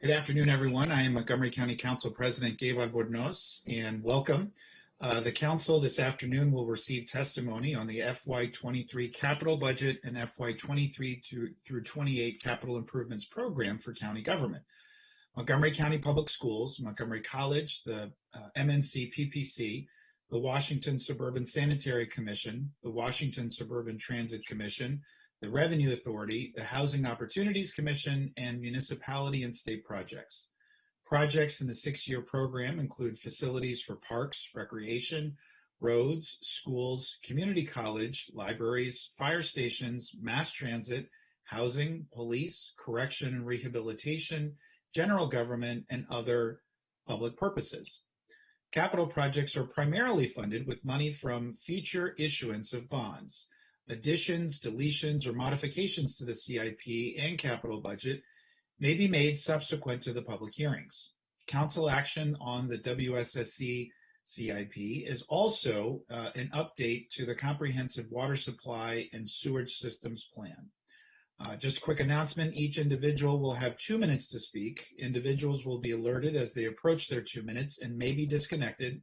Good afternoon, everyone. I am Montgomery County Council President Gabe Albornoz, and welcome. The Council this afternoon will receive testimony on the FY23 capital budget and FY23-28 capital improvements program for county government. Montgomery County Public Schools, Montgomery College, the MNC PPC, the Washington Suburban Sanitary Commission, the Washington Suburban Transit Commission, the Revenue Authority, the Housing Opportunities Commission, and municipality and state projects. Projects in the 6-year program include facilities for parks, recreation, roads, schools, community college, libraries, fire stations, mass transit, housing, police, correction and rehabilitation, general government, and other public purposes. Capital projects are primarily funded with money from future issuance of bonds. Additions, deletions, or modifications to the CIP and capital budget may be made subsequent to the public hearings. Council action on the WSSC CIP is also an update to the Comprehensive Water Supply and Sewage Systems Plan. Just a quick announcement, each individual will have 2 minutes to speak. Individuals will be alerted as they approach their 2 minutes and may be disconnected.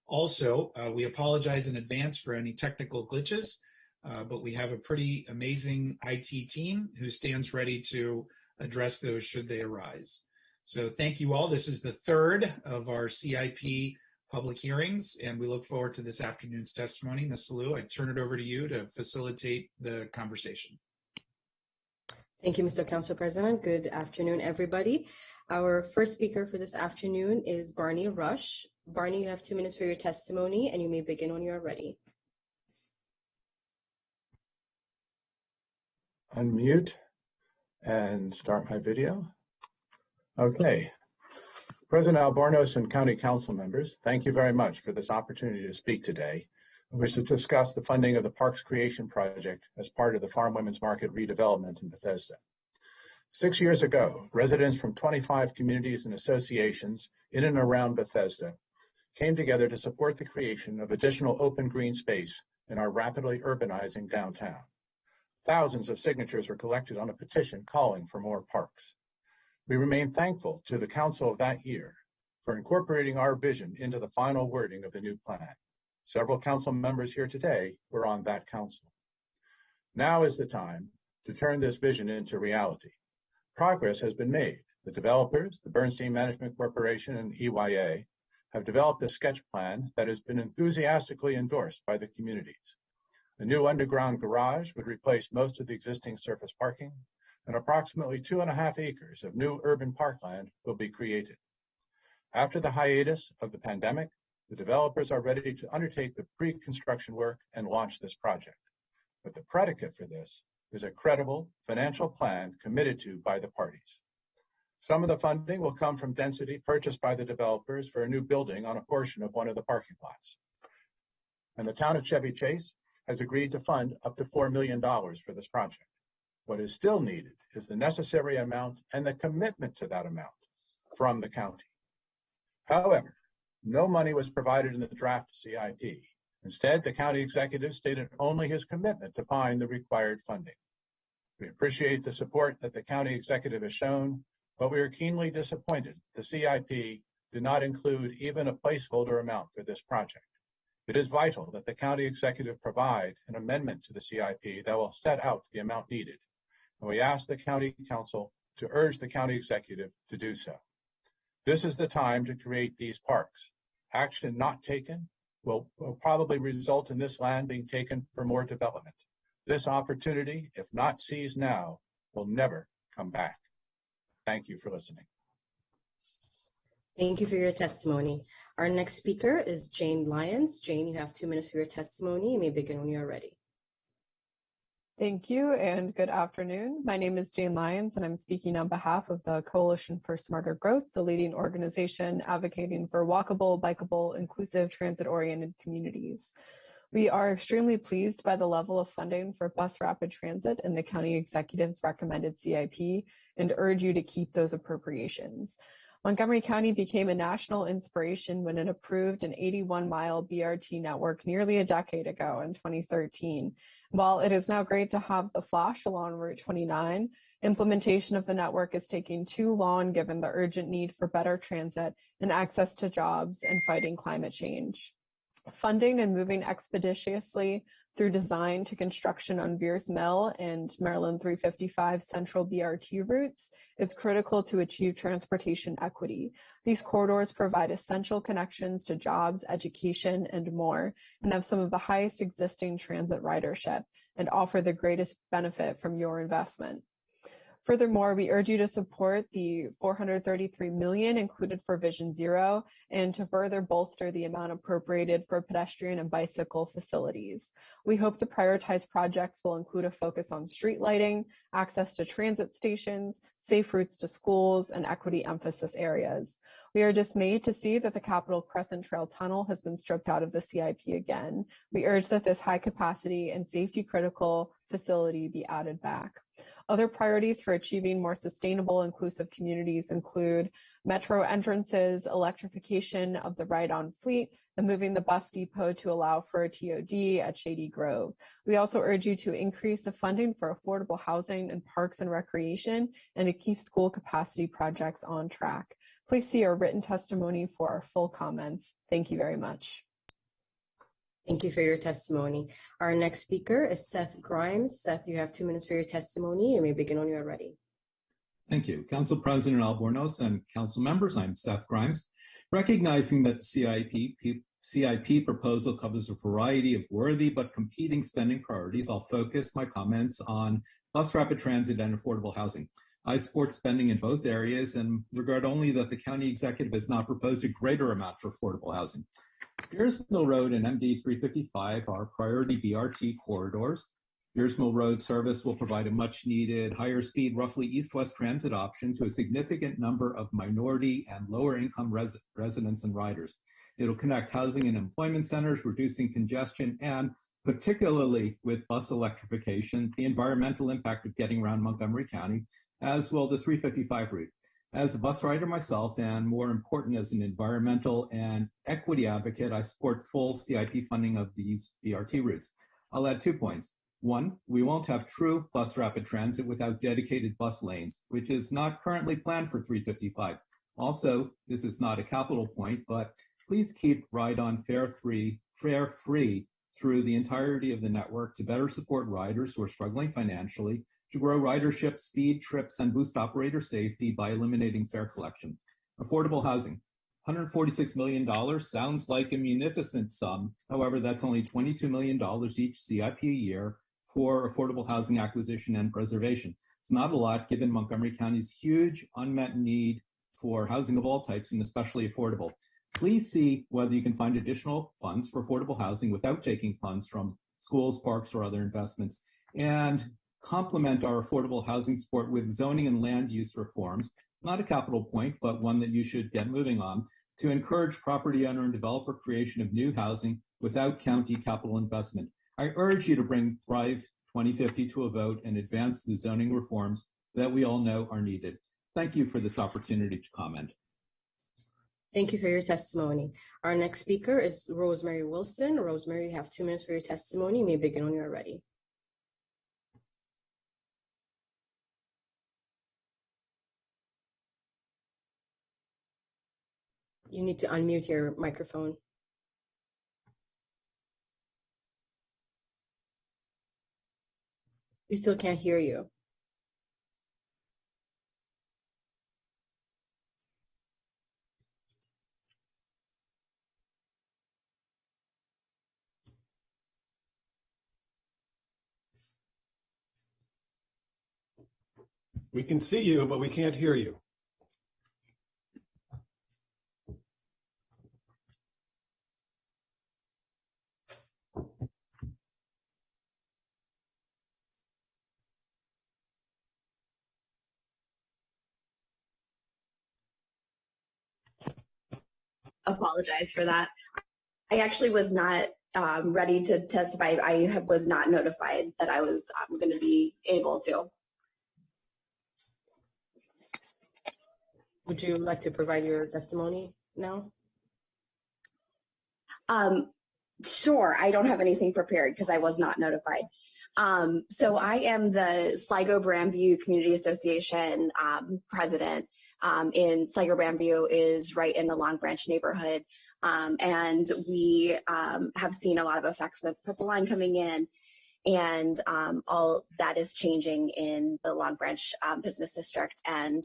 Also, we apologize in advance for any technical glitches, but we have a pretty amazing IT team who stands ready to address those should they arise. So thank you all. This is the third of our CIP public hearings, and we look forward to this afternoon's testimony. Ms. Salou, I turn it over to you to facilitate the conversation. Thank you, Mr. Council President. Good afternoon, everybody. Our first speaker for this afternoon is Barney Rush. Barney, you have 2 minutes for your testimony, and you may begin when you are ready. Unmute and start my video. Okay. President Albornoz and County Council members, thank you very much for this opportunity to speak today. I wish to discuss the funding of the Parks Creation Project as part of the Farm Women's Market redevelopment in Bethesda. 6 years ago, residents from 25 communities and associations in and around Bethesda came together to support the creation of additional open green space in our rapidly urbanizing downtown. Thousands of signatures were collected on a petition calling for more parks. We remain thankful to the Council of that year for incorporating our vision into the final wording of the new plan. Several council members here today were on that council. Now is the time to turn this vision into reality. Progress has been made. The developers, the Bernstein Management Corporation and EYA, have developed a sketch plan that has been enthusiastically endorsed by the communities. A new underground garage would replace most of the existing surface parking, and approximately 2.5 acres of new urban parkland will be created. After the hiatus of the pandemic, the developers are ready to undertake the pre-construction work and launch this project. But the predicate for this is a credible financial plan committed to by the parties. Some of the funding will come from density purchased by the developers for a new building on a portion of one of the parking lots. And the town of Chevy Chase has agreed to fund up to $4 million for this project. What is still needed is the necessary amount and the commitment to that amount from the county. However, no money was provided in the draft CIP. Instead, the county executive stated only his commitment to find the required funding. We appreciate the support that the county executive has shown, but we are keenly disappointed the CIP did not include even a placeholder amount for this project. It is vital that the county executive provide an amendment to the CIP that will set out the amount needed, and we ask the county council to urge the county executive to do so. This is the time to create these parks. Action not taken will probably result in this land being taken for more development. This opportunity, if not seized now, will never come back. Thank you for listening. Thank you for your testimony. Our next speaker is Jane Lyons. Jane, you have 2 minutes for your testimony. You may begin when you're ready. Thank you and good afternoon. My name is Jane Lyons and I'm speaking on behalf of the Coalition for Smarter Growth, the leading organization advocating for walkable, bikeable, inclusive, transit-oriented communities. We are extremely pleased by the level of funding for bus rapid transit in the county executive's recommended CIP and urge you to keep those appropriations. Montgomery County became a national inspiration when it approved an 81-mile BRT network nearly a decade ago in 2013. While it is now great to have the flash along Route 29, implementation of the network is taking too long given the urgent need for better transit and access to jobs and fighting climate change. Funding and moving expeditiously through design to construction on Veers Mill and Maryland 355 Central BRT routes is critical to achieve transportation equity. These corridors provide essential connections to jobs, education, and more, and have some of the highest existing transit ridership and offer the greatest benefit from your investment. Furthermore, we urge you to support the $433 million included for Vision Zero and to further bolster the amount appropriated for pedestrian and bicycle facilities. We hope the prioritized projects will include a focus on street lighting, access to transit stations, safe routes to schools, and equity emphasis areas. We are dismayed to see that the Capitol Crescent Trail Tunnel has been stripped out of the CIP again. We urge that this high capacity and safety critical facility be added back. Other priorities for achieving more sustainable, inclusive communities include metro entrances, electrification of the ride-on fleet, and moving the bus depot to allow for a TOD at Shady Grove. We also urge you to increase the funding for affordable housing and parks and recreation and to keep school capacity projects on track. Please see our written testimony for our full comments. Thank you very much. Thank you for your testimony. Our next speaker is Seth Grimes. Seth, you have 2 minutes for your testimony. You may begin when you are ready. Thank you. Council President Albornoz and council members, I'm Seth Grimes. Recognizing that the CIP proposal covers a variety of worthy but competing spending priorities, I'll focus my comments on bus rapid transit and affordable housing. I support spending in both areas and regard only that the county executive has not proposed a greater amount for affordable housing. Veers Mill Road and MD 355 are priority BRT corridors. Veers Mill Road service will provide a much needed higher speed, roughly east-west transit option to a significant number of minority and lower income residents and riders. It'll connect housing and employment centers, reducing congestion, and particularly with bus electrification, the environmental impact of getting around Montgomery County, as will the 355 route. As a bus rider myself, and more important as an environmental and equity advocate, I support full CIP funding of these BRT routes. I'll add 2 points. One, we won't have true bus rapid transit without dedicated bus lanes, which is not currently planned for 355. Also, this is not a capital point, but please keep ride-on fare free through the entirety of the network to better support riders who are struggling financially, to grow ridership, speed trips, and boost operator safety by eliminating fare collection. Affordable housing. $146 million sounds like a munificent sum. However, that's only $22 million each CIP a year for affordable housing acquisition and preservation. It's not a lot given Montgomery County's huge unmet need for housing of all types and especially affordable. Please see whether you can find additional funds for affordable housing without taking funds from schools, parks, or other investments. And complement our affordable housing support with zoning and land use reforms, not a capital point, but one that you should get moving on, to encourage property owner and developer creation of new housing without county capital investment. I urge you to bring Thrive 2050 to a vote and advance the zoning reforms that we all know are needed. Thank you for this opportunity to comment. Thank you for your testimony. Our next speaker is Rosemary Wilson. Rosemary, you have 2 minutes for your testimony. You may begin when you are ready. You need to unmute your microphone. We still can't hear you. We can see you, but we can't hear you. Apologize for that. I actually was not ready to testify. I was not notified that I was going to be able to. Would you like to provide your testimony now? Sure, I don't have anything prepared because I was not notified. So I am the Sligo-Grandview Community Association president. In Sligo-Grandview is right in the Long Branch neighborhood. And we have seen a lot of effects with Purple Line coming in, and all that is changing in the Long Branch business district, and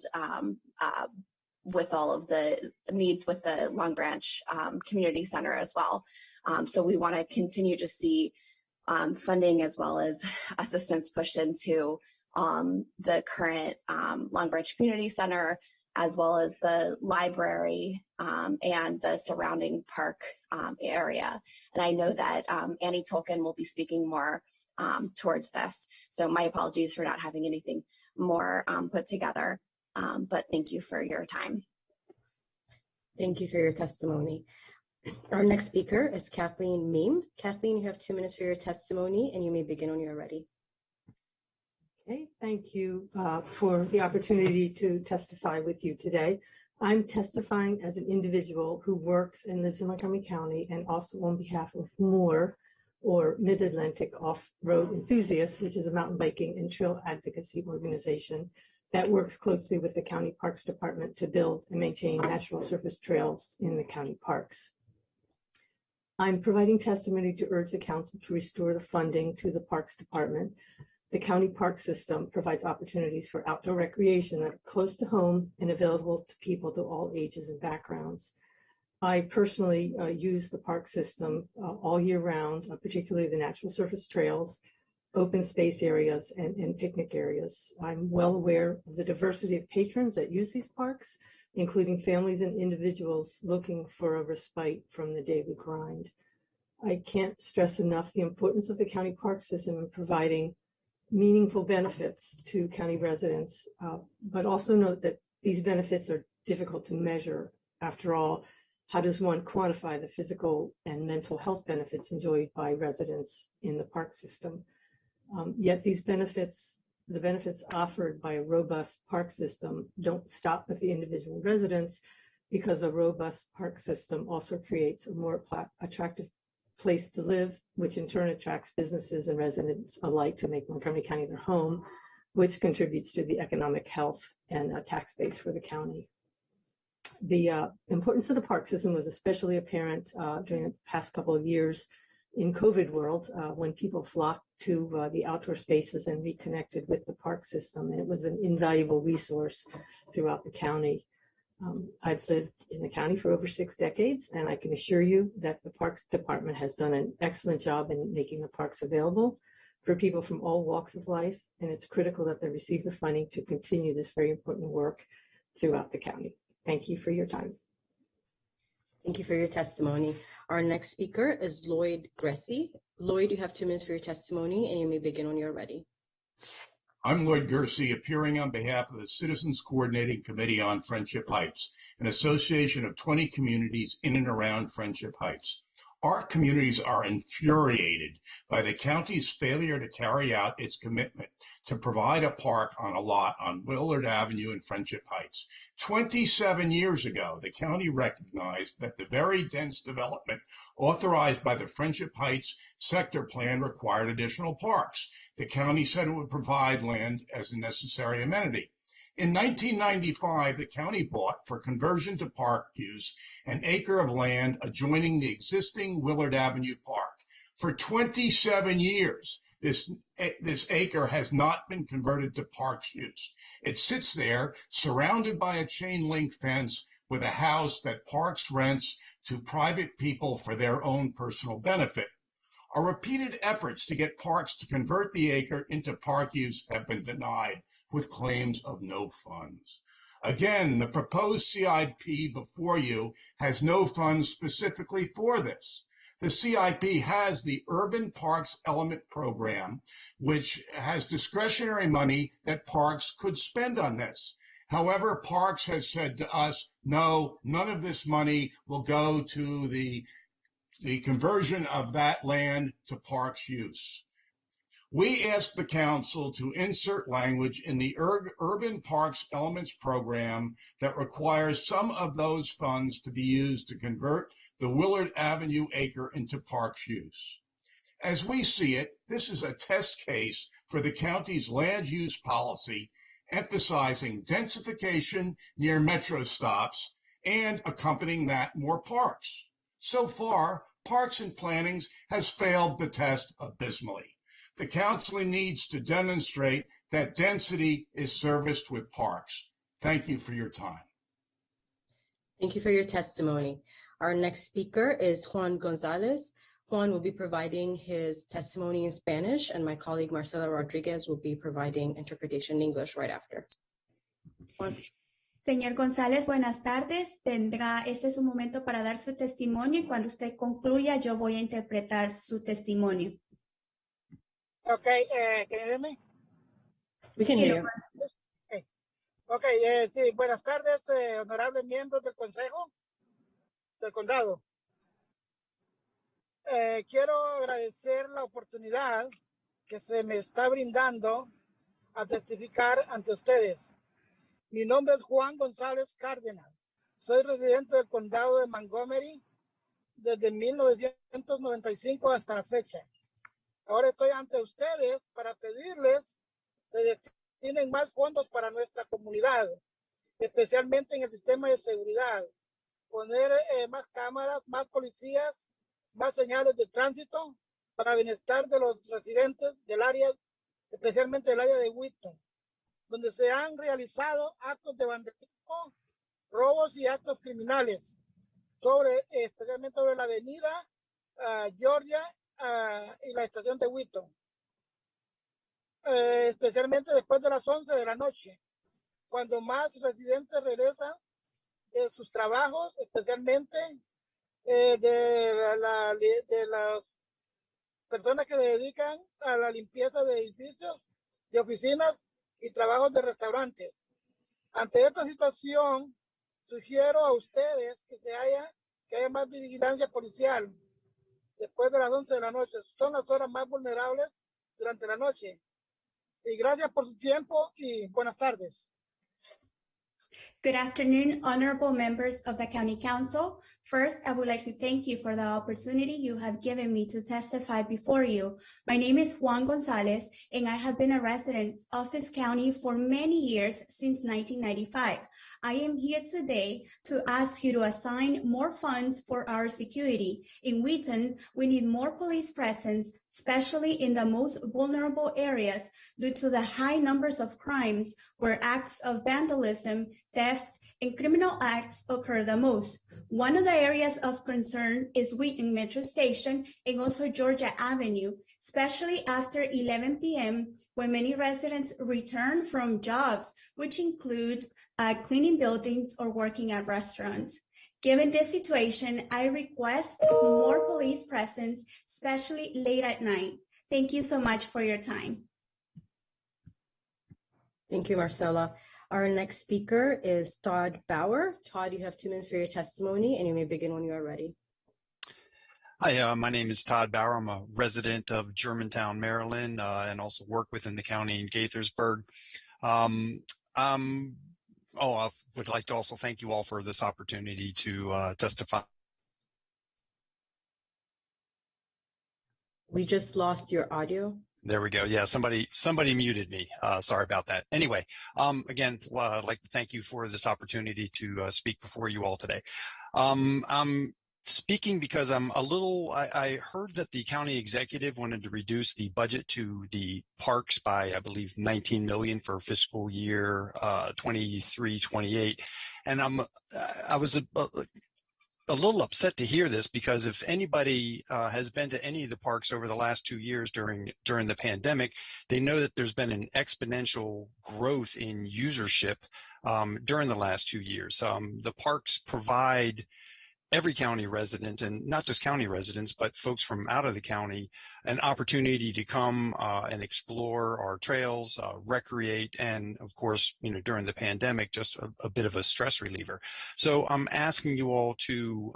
with all of the needs with the Long Branch Community Center as well. So we want to continue to see funding as well as assistance pushed into the current Long Branch Community Center, as well as the library and the surrounding park area. And I know that Annie Tolkien will be speaking more towards this. So my apologies for not having anything more put together, but thank you for your time. Thank you for your testimony. Our next speaker is Kathleen Meme. Kathleen, you have 2 minutes for your testimony, and you may begin when you're ready. Okay, thank you for the opportunity to testify with you today. I'm testifying as an individual who works and lives in Montgomery County, and also on behalf of MOOR, or Mid-Atlantic Off-Road Enthusiasts, which is a mountain biking and trail advocacy organization that works closely with the County Parks Department to build and maintain natural surface trails in the county parks. I'm providing testimony to urge the council to restore the funding to the Parks Department. The county park system provides opportunities for outdoor recreation that are close to home and available to people to all ages and backgrounds. I personally use the park system all year round, particularly the natural surface trails, open space areas, and picnic areas. I'm well aware of the diversity of patrons that use these parks, including families and individuals looking for a respite from the daily grind. I can't stress enough the importance of the county park system in providing meaningful benefits to county residents, but also note that these benefits are difficult to measure. After all, how does one quantify the physical and mental health benefits enjoyed by residents in the park system? Yet these benefits, the benefits offered by a robust park system, don't stop with the individual residents, because a robust park system also creates a more attractive place to live, which in turn attracts businesses and residents alike to make Montgomery County their home, which contributes to the economic health and tax base for the county. The importance of the park system was especially apparent during the past couple of years in COVID world, when people flocked to the outdoor spaces and reconnected with the park system. And it was an invaluable resource throughout the county. I've lived in the county for over 6 decades, and I can assure you that the Parks Department has done an excellent job in making the parks available for people from all walks of life, and it's critical that they receive the funding to continue this very important work throughout the county. Thank you for your time. Thank you for your testimony. Our next speaker is Lloyd Gressy. Lloyd, you have 2 minutes for your testimony, and you may begin when you're ready. I'm Lloyd Gersey, appearing on behalf of the Citizens Coordinating Committee on Friendship Heights, an association of 20 communities in and around Friendship Heights. Our communities are infuriated by the county's failure to carry out its commitment to provide a park on a lot on Willard Avenue in Friendship Heights. 27 years ago, the county recognized that the very dense development authorized by the Friendship Heights sector plan required additional parks. The county said it would provide land as a necessary amenity. In 1995, the county bought, for conversion to park use, an acre of land adjoining the existing Willard Avenue Park. For 27 years, this acre has not been converted to parks use. It sits there, surrounded by a chain link fence, with a house that Parks rents to private people for their own personal benefit. Our repeated efforts to get Parks to convert the acre into park use have been denied, with claims of no funds. Again, the proposed CIP before you has no funds specifically for this. The CIP has the Urban Parks Element Program, which has discretionary money that Parks could spend on this. However, Parks has said to us, no, none of this money will go to the conversion of that land to Parks use. We asked the council to insert language in the Urban Parks Elements Program that requires some of those funds to be used to convert the Willard Avenue acre into parks use. As we see it, this is a test case for the county's land use policy, emphasizing densification near metro stops and accompanying that more parks. So far, Parks and Plannings has failed the test abysmally. The council needs to demonstrate that density is serviced with parks. Thank you for your time. Thank you for your testimony. Our next speaker is Juan Gonzalez. Juan will be providing his testimony in Spanish, and my colleague Marcela Rodriguez will be providing interpretation in English right after. Juan. Señor González, buenas tardes. Este es un momento para dar su testimonio y cuando usted concluya yo voy a interpretar su testimonio. Okay, can you hear me? We can hear you. Okay, sí, buenas tardes, honorables miembros del Consejo del Condado. Quiero agradecer la oportunidad que se me está brindando a testificar ante ustedes. Mi nombre es Juan González Cárdenas. Soy residente del condado de Montgomery desde 1995 hasta la fecha. Ahora estoy ante ustedes para pedirles que destinen más fondos para nuestra comunidad, especialmente en el sistema de seguridad. Poner más cámaras, más policías, más señales de tránsito para bienestar de los residentes del área, especialmente del área de Wheaton, donde se han realizado actos de vandalismo, robos y actos criminales, especialmente sobre la avenida Georgia y la estación de Wheaton, especialmente después de las 11 de la noche, cuando más residentes regresan de sus trabajos, especialmente de las personas que se dedican a la limpieza de edificios, de oficinas y trabajos de restaurantes. Ante esta situación, sugiero a ustedes que haya más vigilancia policial después de las 11 de la noche. Son las horas más vulnerables durante la noche. Y gracias por su tiempo y buenas tardes. Good afternoon, honorable members of the County Council. First, I would like to thank you for the opportunity you have given me to testify before you. My name is Juan Gonzalez, and I have been a resident of this county for many years since 1995. I am here today to ask you to assign more funds for our security. In Wheaton, we need more police presence, especially in the most vulnerable areas due to the high numbers of crimes where acts of vandalism, thefts, and criminal acts occur the most. One of the areas of concern is Wheaton Metro Station and also Georgia Avenue, especially after 11 p.m. when many residents return from jobs, which includes cleaning buildings or working at restaurants. Given this situation, I request more police presence, especially late at night. Thank you so much for your time. Thank you, Marcela. Our next speaker is Todd Bauer. Todd, you have 2 minutes for your testimony, and you may begin when you are ready. Hi, my name is Todd Bauer. I'm a resident of Germantown, Maryland, and also work within the county in Gaithersburg. I would like to also thank you all for this opportunity to testify. We just lost your audio. There we go. Yeah, somebody muted me. Sorry about that. Anyway, again, I'd like to thank you for this opportunity to speak before you all today. I'm speaking because I heard that the county executive wanted to reduce the budget to the parks by, I believe, $19 million for fiscal year 23-28. And I was a little upset to hear this, because if anybody has been to any of the parks over the last 2 years during the pandemic, they know that there's been an exponential growth in usership during the last 2 years. The parks provide every county resident, and not just county residents, but folks from out of the county, an opportunity to come and explore our trails, recreate, and of course, during the pandemic, just a bit of a stress reliever. So I'm asking you all to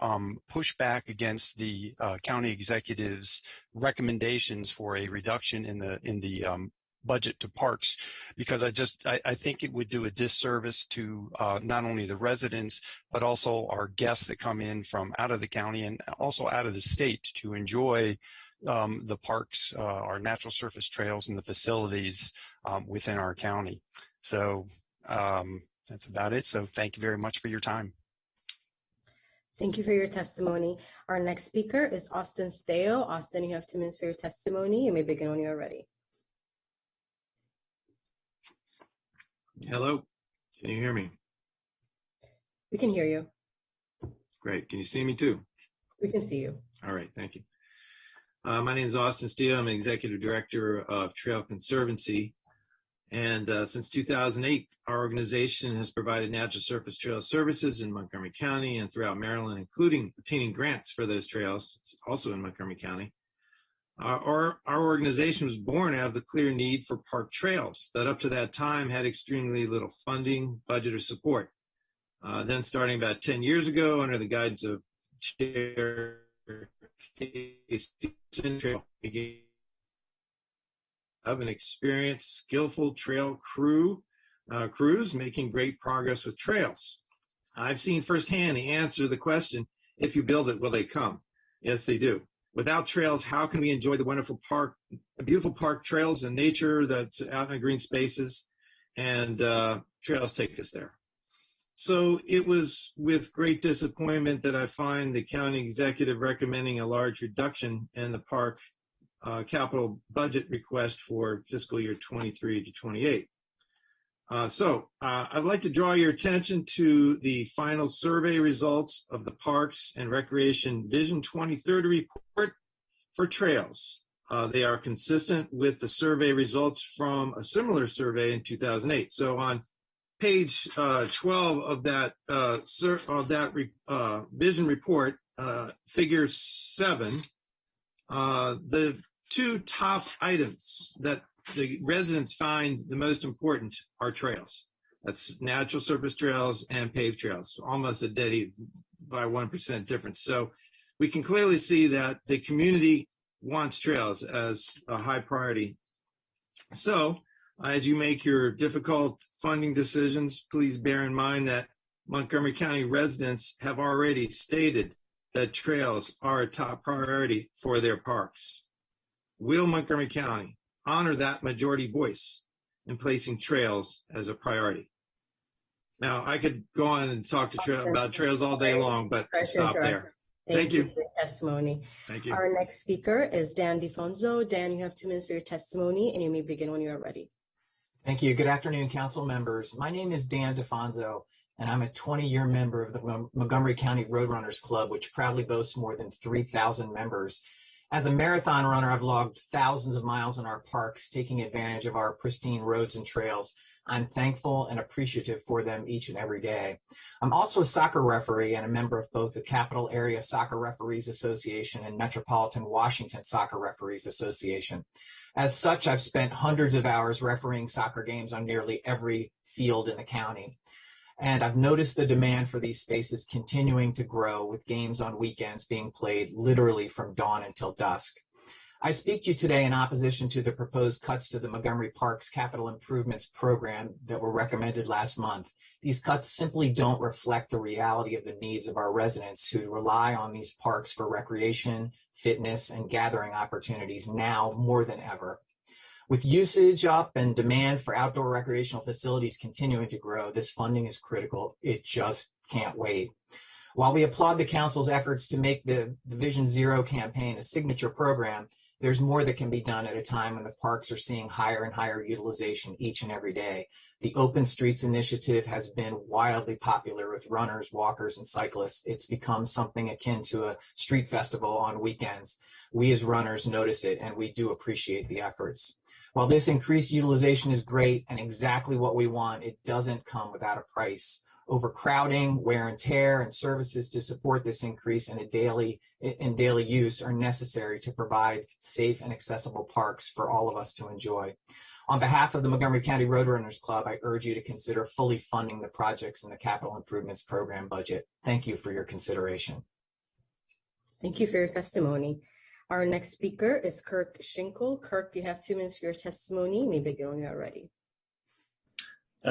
push back against the county executive's recommendations for a reduction in the budget to parks, because I think it would do a disservice to not only the residents, but also our guests that come in from out of the county and also out of the state to enjoy the parks, our natural surface trails, and the facilities within our county. So that's about it. So thank you very much for your time. Thank you for your testimony. Our next speaker is Austin Steele. Austin, you have 2 minutes for your testimony. You may begin when you are ready. Hello, can you hear me? We can hear you. Great, can you see me too? We can see you. All right, thank you. My name is Austin Steele. I'm an executive director of Trail Conservancy. And since 2008, our organization has provided natural surface trail services in Montgomery County and throughout Maryland, including obtaining grants for those trails, also in Montgomery County. Our organization was born out of the clear need for park trails that up to that time had extremely little funding, budget, or support. Then starting about 10 years ago, under the guidance of Chair Centeno, of an experienced, skillful trail crews making great progress with trails. I've seen firsthand the answer to the question, if you build it, will they come? Yes, they do. Without trails, how can we enjoy the wonderful park, the beautiful park trails and nature that's out in the green spaces? And trails take us there. So it was with great disappointment that I find the county executive recommending a large reduction in the park capital budget request for fiscal year 23 to 28. I'd like to draw your attention to the final survey results of the Parks and Recreation Vision 2030 report for trails. They are consistent with the survey results from a similar survey in 2008. So on page 12 of that vision report, figure 7, the 2 top items that the residents find the most important are trails. That's natural surface trails and paved trails, almost a dead by 1% difference. So we can clearly see that the community wants trails as a high priority. So as you make your difficult funding decisions, please bear in mind that Montgomery County residents have already stated that trails are a top priority for their parks. Will Montgomery County honor that majority voice in placing trails as a priority? Now, I could go on and talk about trails all day long, but I'll stop there. Thank you. For your testimony. Thank you. Our next speaker is Dan Defonso. Dan, you have 2 minutes for your testimony, and you may begin when you are ready. Thank you. Good afternoon, council members. My name is Dan Defonso, and I'm a 20-year member of the Montgomery County Roadrunners Club, which proudly boasts more than 3,000 members. As a marathon runner, I've logged thousands of miles in our parks, taking advantage of our pristine roads and trails. I'm thankful and appreciative for them each and every day. I'm also a soccer referee and a member of both the Capital Area Soccer Referees Association and Metropolitan Washington Soccer Referees Association. As such, I've spent hundreds of hours refereeing soccer games on nearly every field in the county. And I've noticed the demand for these spaces continuing to grow, with games on weekends being played literally from dawn until dusk. I speak to you today in opposition to the proposed cuts to the Montgomery Parks Capital Improvements Program that were recommended last month. These cuts simply don't reflect the reality of the needs of our residents who rely on these parks for recreation, fitness, and gathering opportunities now more than ever. With usage up and demand for outdoor recreational facilities continuing to grow, this funding is critical. It just can't wait. While we applaud the council's efforts to make the Vision Zero campaign a signature program, there's more that can be done at a time when the parks are seeing higher and higher utilization each and every day. The Open Streets Initiative has been wildly popular with runners, walkers, and cyclists. It's become something akin to a street festival on weekends. We as runners notice it, and we do appreciate the efforts. While this increased utilization is great and exactly what we want, it doesn't come without a price. Overcrowding, wear and tear, and services to support this increase in daily use are necessary to provide safe and accessible parks for all of us to enjoy. On behalf of the Montgomery County Roadrunners Club, I urge you to consider fully funding the projects in the Capital Improvements Program budget. Thank you for your consideration. Thank you for your testimony. Our next speaker is Kirk Shinkle. Kirk, you have 2 minutes for your testimony. You may begin when you are ready.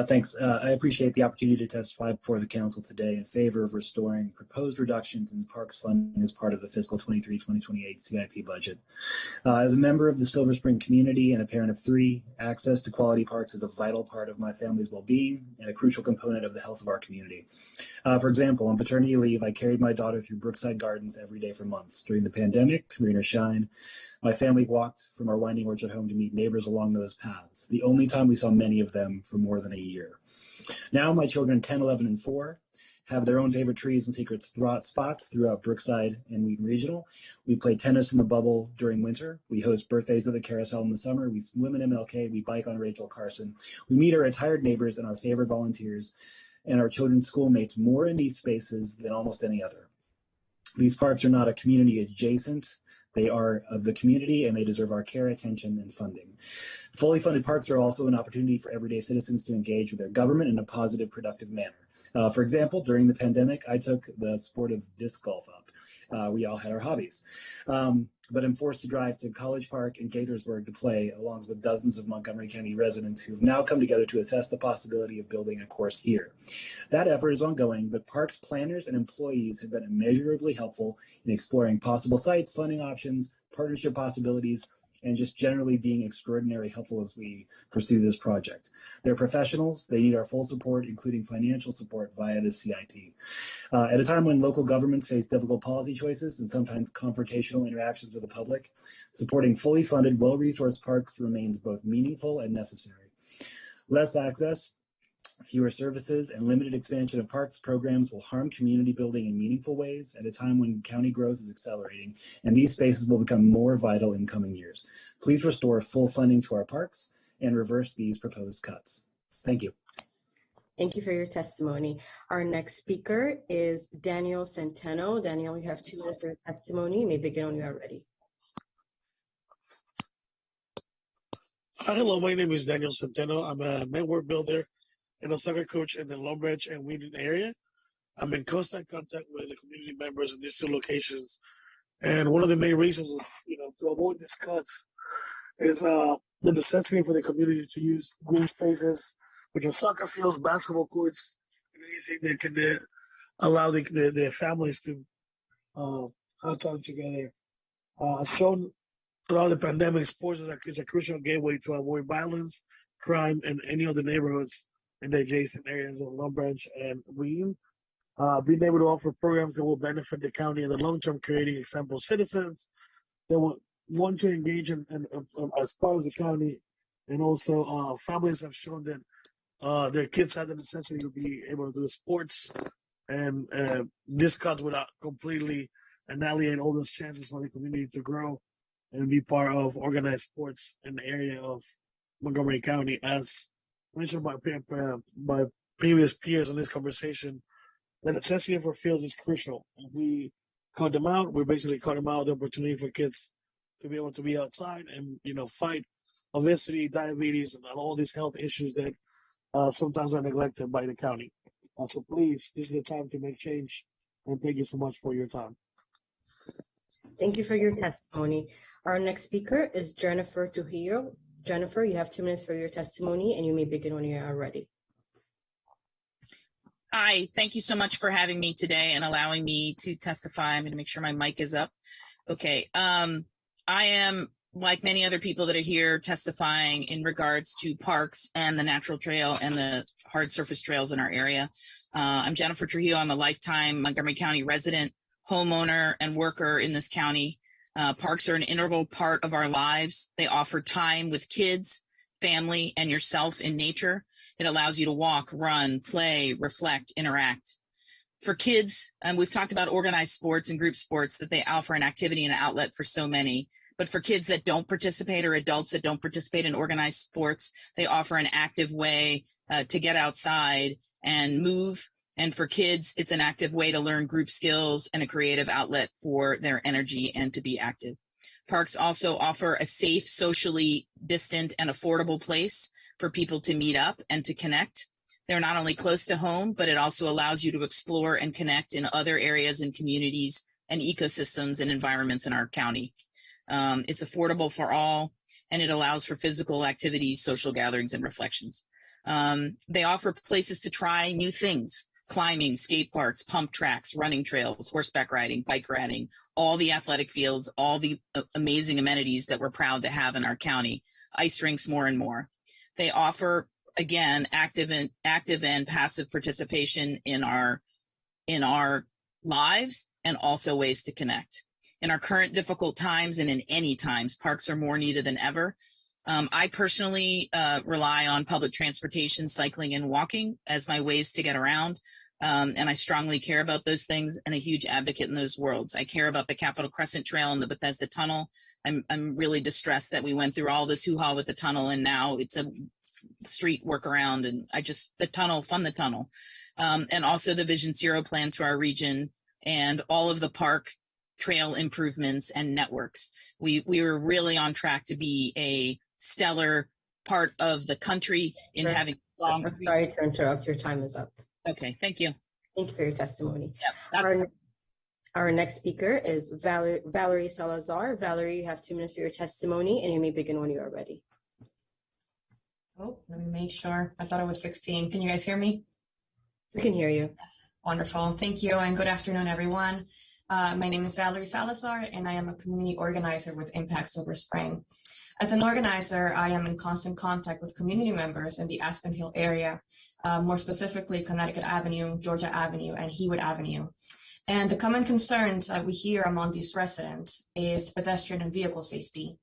Thanks. I appreciate the opportunity to testify before the council today in favor of restoring proposed reductions in parks funding as part of the fiscal 23-28 CIP budget. As a member of the Silver Spring community and a parent of 3, access to quality parks is a vital part of my family's well-being and a crucial component of the health of our community. For example, on paternity leave, I carried my daughter through Brookside Gardens every day for months. During the pandemic, rain or shine, my family walked from our winding orchard home to meet neighbors along those paths, the only time we saw many of them for more than a year. Now my children 10, 11, and 4 have their own favorite trees and secret spots throughout Brookside and Wheaton Regional. We play tennis in the bubble during winter. We host birthdays at the carousel in the summer. We swim in MLK. We bike on Rachel Carson. We meet our retired neighbors and our favorite volunteers and our children's schoolmates more in these spaces than almost any other. These parks are not a community adjacent. They are of the community and they deserve our care, attention, and funding. Fully funded parks are also an opportunity for everyday citizens to engage with their government in a positive, productive manner. For example, during the pandemic, I took the sport of disc golf up. We all had our hobbies. But I'm forced to drive to College Park in Gaithersburg to play, along with dozens of Montgomery County residents who have now come together to assess the possibility of building a course here. That effort is ongoing, but parks planners and employees have been immeasurably helpful in exploring possible sites, funding options, partnership possibilities, and just generally being extraordinarily helpful as we pursue this project. They're professionals. They need our full support, including financial support via the CIP. At a time when local governments face difficult policy choices and sometimes confrontational interactions with the public, supporting fully funded, well-resourced parks remains both meaningful and necessary. Less access, fewer services, and limited expansion of parks programs will harm community building in meaningful ways at a time when county growth is accelerating, and these spaces will become more vital in coming years. Please restore full funding to our parks and reverse these proposed cuts. Thank you. Thank you for your testimony. Our next speaker is Daniel Centeno. Daniel, you have 2 minutes for your testimony. You may begin when you are ready. Hello, my name is Daniel Centeno. I'm a network builder and a soccer coach in the Long Branch and Wheaton area. I'm in constant contact with the community members in these 2 locations. And one of the main reasons, to avoid these cuts is the necessity for the community to use green spaces, which are soccer fields, basketball courts, and anything that can allow the families to have time together. As shown throughout the pandemic, sports is a crucial gateway to avoid violence, crime, in any of the neighborhoods in the adjacent areas of Long Branch and Wheaton. Being able to offer programs that will benefit the county in the long term, creating example citizens that will want to engage in as part of the county, and also families have shown that their kids have the necessity to be able to do sports, and this cut would completely annihilate all those chances for the community to grow and be part of organized sports in the area of Montgomery County. As mentioned by previous peers in this conversation, the necessity for fields is crucial. If we cut them out, we're basically cutting out the opportunity for kids to be able to be outside and fight obesity, diabetes, and all these health issues that sometimes are neglected by the county. So please, this is the time to make change, and thank you so much for your time. Thank you for your testimony. Our next speaker is Jennifer Trujillo. Jennifer, you have 2 minutes for your testimony, and you may begin when you are ready. Hi, thank you so much for having me today and allowing me to testify. I'm going to make sure my mic is up. Okay. I am, like many other people that are here, testifying in regards to parks and the natural trail and the hard surface trails in our area. I'm Jennifer Trujillo. I'm a lifetime Montgomery County resident, homeowner, and worker in this county. Parks are an integral part of our lives. They offer time with kids, family, and yourself in nature. It allows you to walk, run, play, reflect, interact. For kids, we've talked about organized sports and group sports, that they offer an activity and an outlet for so many. But for kids that don't participate, or adults that don't participate in organized sports, they offer an active way to get outside and move. And for kids, it's an active way to learn group skills and a creative outlet for their energy and to be active. Parks also offer a safe, socially distant, and affordable place for people to meet up and to connect. They're not only close to home, but it also allows you to explore and connect in other areas and communities and ecosystems and environments in our county. It's affordable for all, and it allows for physical activities, social gatherings, and reflections. They offer places to try new things: climbing, skate parks, pump tracks, running trails, horseback riding, bike riding, all the athletic fields, all the amazing amenities that we're proud to have in our county, ice rinks, more and more. They offer, again, active and passive participation in our lives, and also ways to connect. In our current difficult times, and in any times, parks are more needed than ever. I personally rely on public transportation, cycling, and walking as my ways to get around. And I strongly care about those things, and a huge advocate in those worlds. I care about the Capitol Crescent Trail and the Bethesda Tunnel. I'm really distressed that we went through all this hoo-ha with the tunnel, and now it's a street workaround, and the tunnel, fund the tunnel. And also the Vision Zero plans for our region, and all of the park trail improvements and networks. We were really on track to be a stellar part of the country in having long. I'm sorry to interrupt. Your time is up. Okay, thank you. Thank you for your testimony. Yep, our next speaker is Valerie Salazar. Valerie, you have 2 minutes for your testimony, and you may begin when you are ready. Oh, let me make sure. I thought it was 16. Can you guys hear me? We can hear you. Yes. Wonderful. Thank you, and good afternoon, everyone. My name is Valerie Salazar, and I am a community organizer with Impact Silver Spring. As an organizer, I am in constant contact with community members in the Aspen Hill area, more specifically Connecticut Avenue, Georgia Avenue, and Hewitt Avenue. And the common concerns that we hear among these residents is pedestrian and vehicle safety.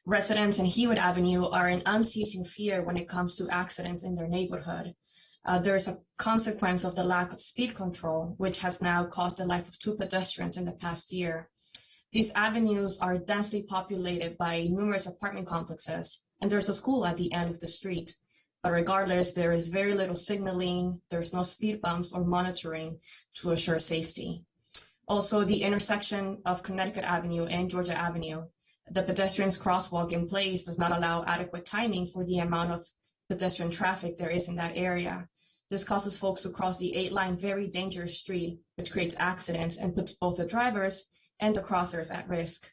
Residents in Hewitt Avenue are in unceasing fear when it comes to accidents in their neighborhood. There's a consequence of the lack of speed control, which has now cost the life of 2 pedestrians in the past year. These avenues are densely populated by numerous apartment complexes, and there's a school at the end of the street. But regardless, there is very little signaling, there's no speed bumps or monitoring to assure safety. Also, the intersection of Connecticut Avenue and Georgia Avenue, the pedestrians crosswalk in place does not allow adequate timing for the amount of pedestrian traffic there is in that area. This causes folks to cross the 8-lane very dangerous street, which creates accidents and puts both the drivers and the crossers at risk.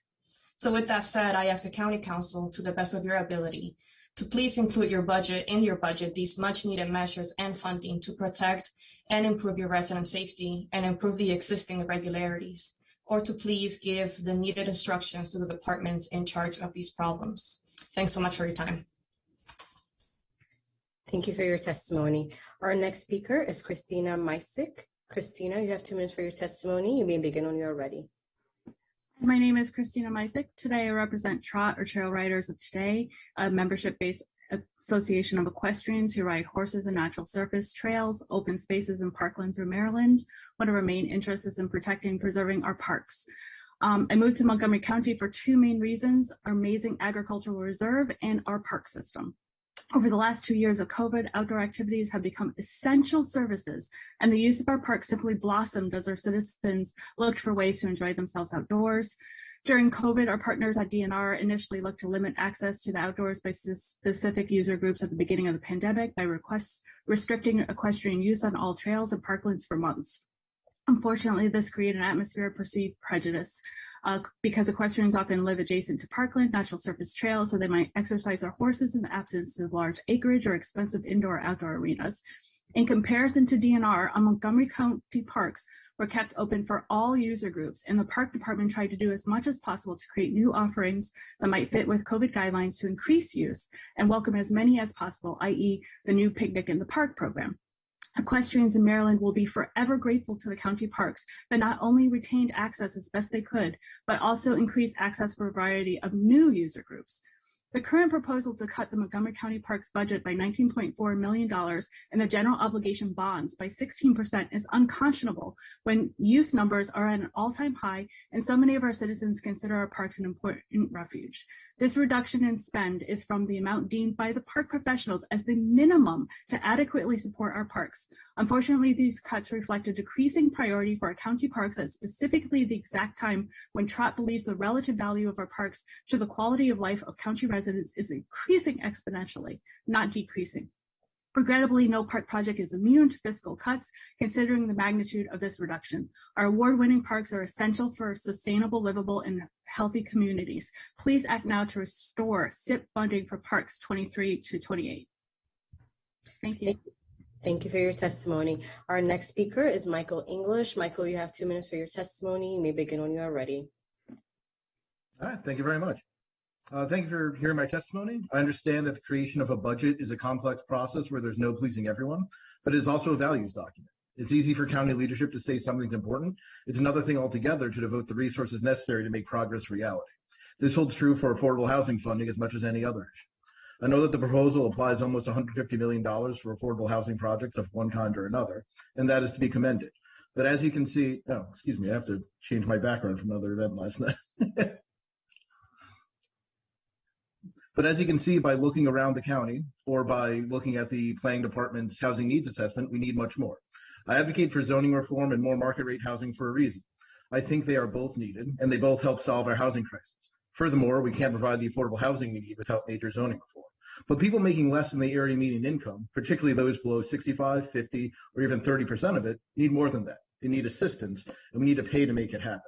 So with that said, I ask the County Council, to the best of your ability, to please include in your budget these much needed measures and funding to protect and improve your resident safety and improve the existing irregularities, or to please give the needed instructions to the departments in charge of these problems. Thanks so much for your time. Thank you for your testimony. Our next speaker is Christina Maisick. Christina, you have 2 minutes for your testimony. You may begin when you are ready. My name is Christina Maisick. Today I represent TROT, or Trail Riders of Today, a membership-based association of equestrians who ride horses in natural surface trails, open spaces, and parkland through Maryland. One of our main interests is in protecting and preserving our parks. I moved to Montgomery County for 2 main reasons: our amazing agricultural reserve and our park system. Over the last 2 years of COVID, outdoor activities have become essential services, and the use of our parks simply blossomed as our citizens looked for ways to enjoy themselves outdoors. During COVID, our partners at DNR initially looked to limit access to the outdoors by specific user groups at the beginning of the pandemic by restricting equestrian use on all trails and parklands for months. Unfortunately, this created an atmosphere of perceived prejudice because equestrians often live adjacent to parkland, natural surface trails, so they might exercise their horses in the absence of large acreage or expensive indoor-outdoor arenas. In comparison to DNR, Montgomery County parks were kept open for all user groups, and the park department tried to do as much as possible to create new offerings that might fit with COVID guidelines to increase use and welcome as many as possible, i.e. the new Picnic in the Park program. Equestrians in Maryland will be forever grateful to the county parks that not only retained access as best they could, but also increased access for a variety of new user groups. The current proposal to cut the Montgomery County Parks budget by $19.4 million and the general obligation bonds by 16% is unconscionable when use numbers are at an all-time high and so many of our citizens consider our parks an important refuge. This reduction in spend is from the amount deemed by the park professionals as the minimum to adequately support our parks. Unfortunately, these cuts reflect a decreasing priority for our county parks at specifically the exact time when TROT believes the relative value of our parks to the quality of life of county residents is increasing exponentially, not decreasing. Regrettably, no park project is immune to fiscal cuts, considering the magnitude of this reduction. Our award-winning parks are essential for a sustainable, livable, and healthy communities. Please act now to restore CIP funding for Parks 23-28. Thank you. Thank you for your testimony. Our next speaker is Michael English. Michael, you have 2 minutes for your testimony. You may begin when you are ready. All right, thank you very much. Thank you for hearing my testimony. I understand that the creation of a budget is a complex process where there's no pleasing everyone, but it is also a values document. It's easy for county leadership to say something's important. It's another thing altogether to devote the resources necessary to make progress reality. This holds true for affordable housing funding as much as any other issue. I know that the proposal applies almost $150 million for affordable housing projects of one kind or another, and that is to be commended. But as you can see, oh, excuse me, I have to change my background from another event last night. But as you can see by looking around the county or by looking at the planning department's housing needs assessment, we need much more. I advocate for zoning reform and more market rate housing for a reason. I think they are both needed and they both help solve our housing crisis. Furthermore, we can't provide the affordable housing we need without major zoning reform. But people making less than the area median income, particularly those below 65, 50, or even 30% of it, need more than that. They need assistance and we need to pay to make it happen.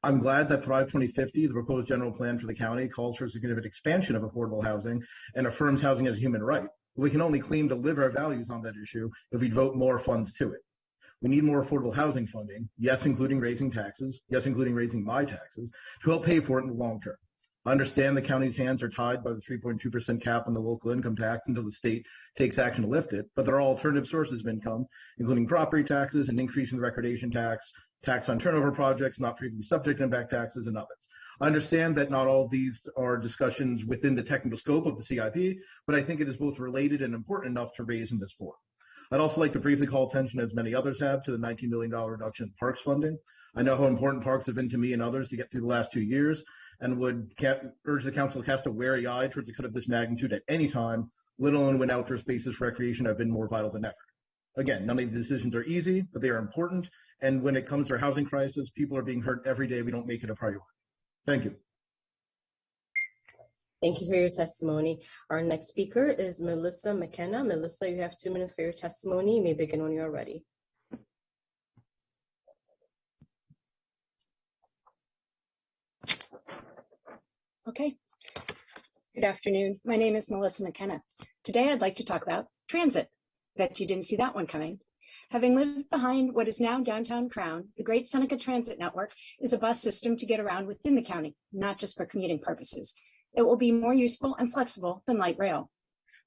I'm glad that Thrive 2050, the proposed general plan for the county, calls for a significant expansion of affordable housing and affirms housing as a human right. We can only claim to live our values on that issue if we devote more funds to it. We need more affordable housing funding, yes, including raising taxes, yes, including raising my taxes, to help pay for it in the long term. I understand the county's hands are tied by the 3.2% cap on the local income tax until the state takes action to lift it, but there are alternative sources of income, including property taxes, an increase in the recordation tax, tax on turnover projects not previously subject to impact taxes, and others. I understand that not all of these are discussions within the technical scope of the CIP, but I think it is both related and important enough to raise in this forum. I'd also like to briefly call attention, as many others have, to the $19 million reduction in parks funding. I know how important parks have been to me and others to get through the last 2 years, and would urge the council to cast a wary eye towards a cut of this magnitude at any time, let alone when outdoor spaces for recreation have been more vital than ever. Again, none of these decisions are easy, but they are important. And when it comes to our housing crisis, people are being hurt every day. We don't make it a priority. Thank you. Thank you for your testimony. Our next speaker is Melissa McKenna. Melissa, you have 2 minutes for your testimony. You may begin when you are ready. Okay. Good afternoon. My name is Melissa McKenna. Today I'd like to talk about transit. Bet you didn't see that one coming. Having lived behind what is now downtown Crown, the Great Seneca Transit Network is a bus system to get around within the county, not just for commuting purposes. It will be more useful and flexible than light rail.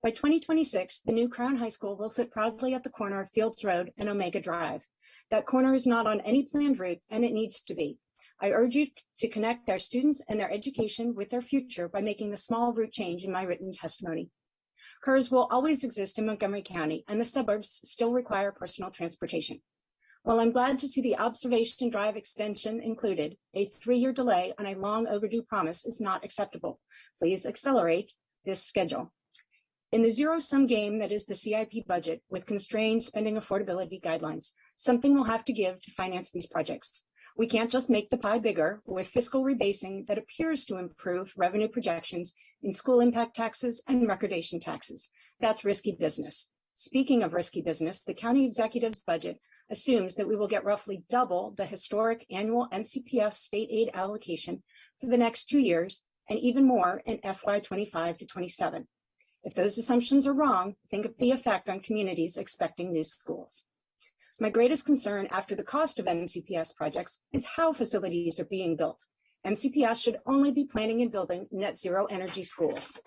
By 2026, the new Crown High School will sit proudly at the corner of Fields Road and Omega Drive. That corner is not on any planned route, and it needs to be. I urge you to connect our students and their education with their future by making the small route change in my written testimony. CURS will always exist in Montgomery County, and the suburbs still require personal transportation. While I'm glad to see the Observation Drive extension included, a 3-year delay on a long overdue promise is not acceptable. Please accelerate this schedule. In the zero-sum game that is the CIP budget with constrained spending affordability guidelines, something will have to give to finance these projects. We can't just make the pie bigger with fiscal rebasing that appears to improve revenue projections in school impact taxes and recordation taxes. That's risky business. Speaking of risky business, the county executive's budget assumes that we will get roughly double the historic annual MCPS state aid allocation for the next 2 years and even more in FY25-27. If those assumptions are wrong, think of the effect on communities expecting new schools. My greatest concern after the cost of MCPS projects is how facilities are being built. MCPS should only be planning and building net zero energy schools.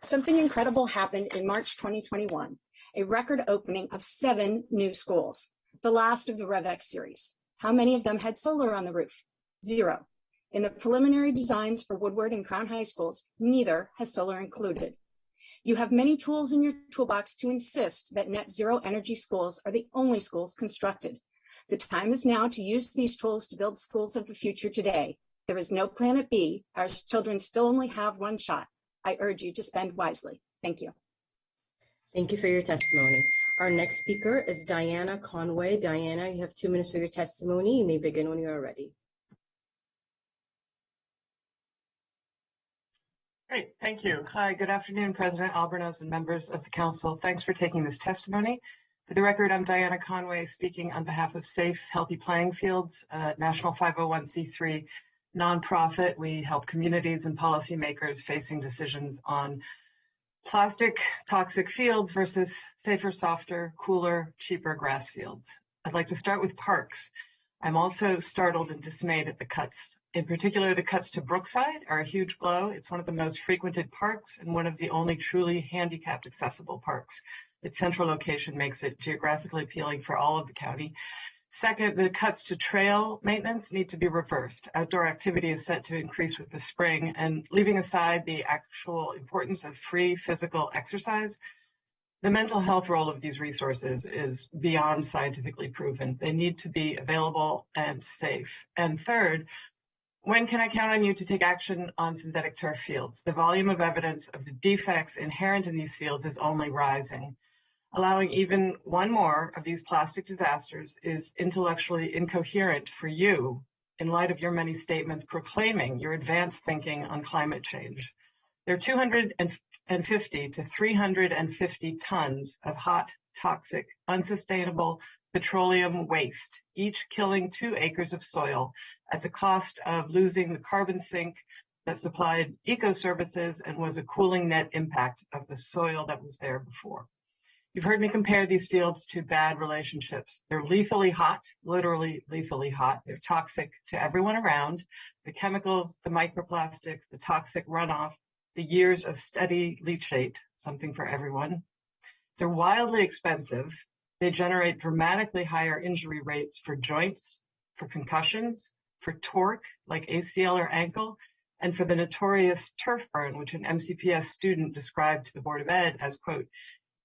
Something incredible happened in March 2021, a record opening of 7 new schools, the last of the RevX series. How many of them had solar on the roof? 0. In the preliminary designs for Woodward and Crown High Schools, neither has solar included. You have many tools in your toolbox to insist that net zero energy schools are the only schools constructed. The time is now to use these tools to build schools of the future today. There is no planet B. Our children still only have one shot. I urge you to spend wisely. Thank you. Thank you for your testimony. Our next speaker is Diana Conway. Diana, you have 2 minutes for your testimony. You may begin when you are ready. Great, thank you. Hi, good afternoon, President Albornoz and members of the council. Thanks for taking this testimony. For the record, I'm Diana Conway speaking on behalf of Safe, Healthy Playing Fields, National 501c3 nonprofit. We help communities and policymakers facing decisions on plastic toxic fields versus safer, softer, cooler, cheaper grass fields. I'd like to start with parks. I'm also startled and dismayed at the cuts. In particular, the cuts to Brookside are a huge blow. It's one of the most frequented parks and one of the only truly handicapped accessible parks. Its central location makes it geographically appealing for all of the county. Second, the cuts to trail maintenance need to be reversed. Outdoor activity is set to increase with the spring, and leaving aside the actual importance of free physical exercise, the mental health role of these resources is beyond scientifically proven. They need to be available and safe. And third, when can I count on you to take action on synthetic turf fields? The volume of evidence of the defects inherent in these fields is only rising. Allowing even one more of these plastic disasters is intellectually incoherent for you in light of your many statements proclaiming your advanced thinking on climate change. There are 250 to 350 tons of hot, toxic, unsustainable petroleum waste, each killing 2 acres of soil at the cost of losing the carbon sink that supplied eco-services and was a cooling net impact of the soil that was there before. You've heard me compare these fields to bad relationships. They're lethally hot, literally lethally hot. They're toxic to everyone around. The chemicals, the microplastics, the toxic runoff, the years of steady leachate, something for everyone. They're wildly expensive. They generate dramatically higher injury rates for joints, for concussions, for torque, like ACL or ankle, and for the notorious turf burn, which an MCPS student described to the Board of Ed as, quote,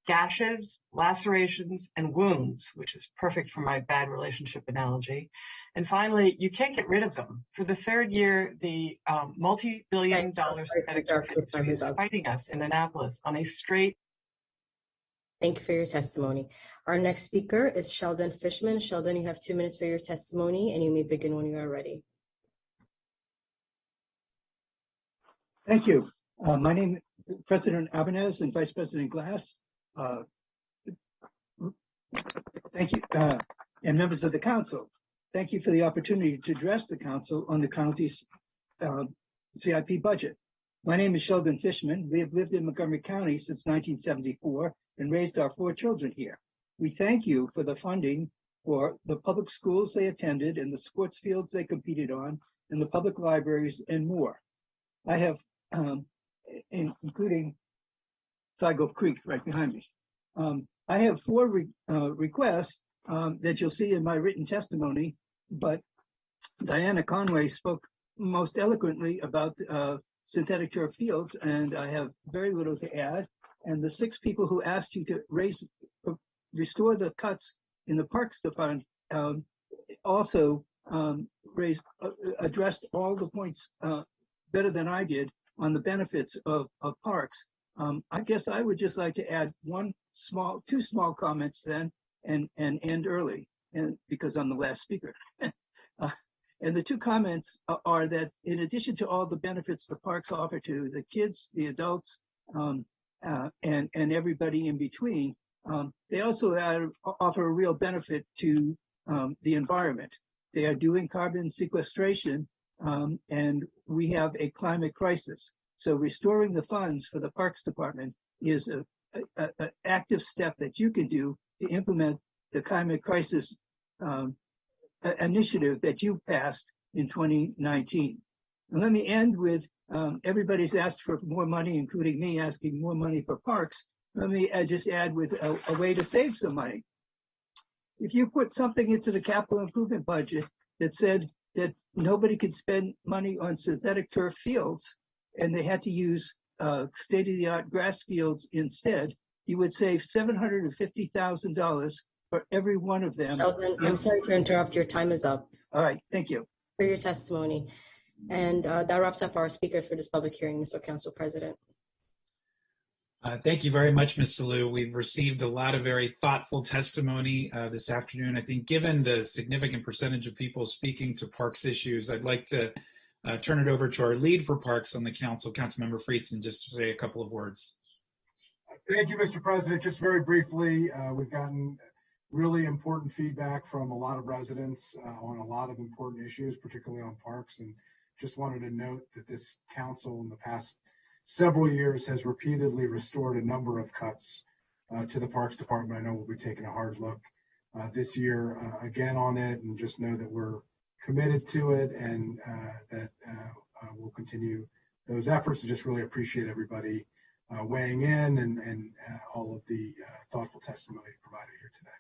gashes, lacerations, and wounds, which is perfect for my bad relationship analogy. And finally, you can't get rid of them. For the third year, the multi-billion-dollar synthetic turf industry is fighting us in Annapolis on a straight. Thank you for your testimony. Our next speaker is Sheldon Fishman. Sheldon, you have 2 minutes for your testimony, and you may begin when you are ready. Thank you. My name is President Albanese and Vice President Glass. Thank you, and members of the council. Thank you for the opportunity to address the council on the county's CIP budget. My name is Sheldon Fishman. We have lived in Montgomery County since 1974 and raised our 4 children here. We thank you for the funding for the public schools they attended and the sports fields they competed on and the public libraries and more. I have, including Sligo Creek right behind me. I have 4 requests that you'll see in my written testimony, but Diana Conway spoke most eloquently about synthetic turf fields, and I have very little to add. And the 6 people who asked you to restore the cuts in the Parks Fund also addressed all the points better than I did on the benefits of parks. I guess I would just like to add 2 small comments then and end early, and because I'm the last speaker. And the 2 comments are that in addition to all the benefits the parks offer to the kids, the adults, and everybody in between, they also offer a real benefit to the environment. They are doing carbon sequestration, and we have a climate crisis. So restoring the funds for the Parks Department is an active step that you can do to implement the climate crisis initiative that you passed in 2019. And let me end with everybody's asked for more money, including me asking more money for parks. Let me just add with a way to save some money. If you put something into the capital improvement budget that said that nobody could spend money on synthetic turf fields and they had to use state-of-the-art grass fields instead, you would save $750,000 for every one of them. Sheldon, I'm sorry to interrupt. Your time is up. All right, thank you. For your testimony. And that wraps up our speakers for this public hearing, Mr. Council President. Thank you very much, Ms. Salou. We've received a lot of very thoughtful testimony this afternoon. I think given the significant percentage of people speaking to parks issues, I'd like to turn it over to our lead for parks on the council, Councilmember Friedson, just to say a couple of words. Thank you, Mr. President. Just very briefly, we've gotten really important feedback from a lot of residents on a lot of important issues, particularly on parks. And just wanted to note that this council in the past several years has repeatedly restored a number of cuts to the Parks Department. I know we'll be taking a hard look this year again on it, and just know that we're committed to it, and that we'll continue those efforts. I just really appreciate everybody weighing in and all of the thoughtful testimony provided here today.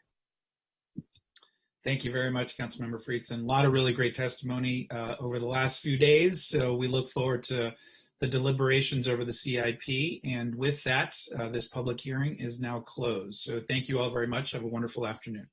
Thank you very much, Councilmember Friedson. A lot of really great testimony over the last few days, so we look forward to the deliberations over the CIP. And with that, this public hearing is now closed. So thank you all very much. Have a wonderful afternoon.